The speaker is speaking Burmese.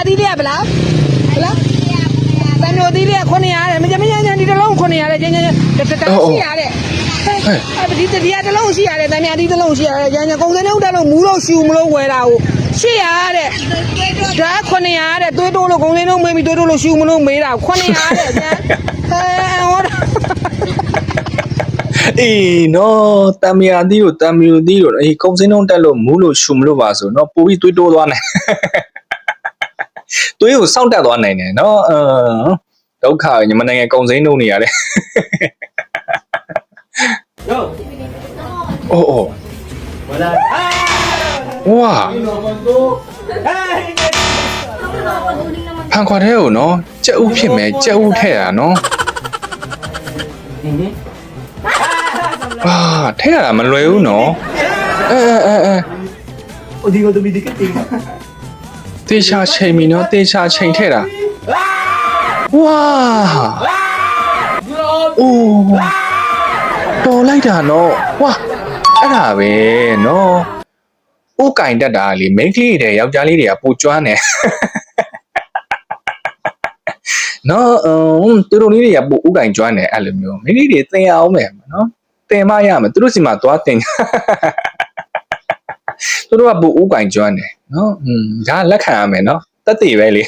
သီးလေးကဘလားတန်မျိုးသီးလေးက900တဲ့မကြဒီတစ်လုံး900တဲ့ကျင်းရှိရတဲ့ဒီတစ်လုံးရှိရတယ်တန်များသီးတစ်လုံးရှိရတယ်ကျန်ကုန်စင်းတို့တက်လို့မူးလို့ရှူမလို့ဝယ်တာကို800တဲ့ဒါ900တဲ့တွေးတိုးလို့ကုန်စင်းတို့မေးပြီးတွေးတိုးလို့ရှူမလို့မေးတာ900တဲ့ကျန်ဟဲဟောအေးနော်တမ်မယာတီးတို့တမ်မီယိုတီးတို့အေးကုံစင်းလုံးတက်လို့မူးလို့ရှုံမလို့ပါဆိုနော်ပိုပြီးတွေးတိုးသွားနိုင်တွေးကိုစောင့်တက်သွားနိုင်တယ်နော်ဒုက္ခညီမနိုင်ငံကုံစင်းလုံးနေရတယ်အိုးဝါဖန်ခွာတဲ့ကိုနော်ကြက်ဥဖြစ်မယ်ကြက်ဥထဲ့တာနော်ထဲရတာမလွယ်ဘူးနော်ဒီကိုတမီဒီကတင်တေချာချိန်ပြီနော်တေချာချိန်ထဲတာဝါအိုးတော်လိုက်တာနော်ဝါအဲ့ဒါပဲနော်ဥကင်တက်တာလေမိန်းကလေးတွေယောက်ျားလေးတွေကပိုကျွမ်းတယ်နော်သူတို့လေးတွေကပိုဥကင်ကျွမ်းတယ်အဲ့လိုမျိုးမိန်းကလေးတွေသင်ရအောင်မယ်နော်တင်မရမယ်သူတို့စီမှာသွားတင်သူတို့ကဘူဦးကင်ကျွမ်းတယ်နော်ဒါလက်ခံရမယ်နော်တက်တည်ပဲလေ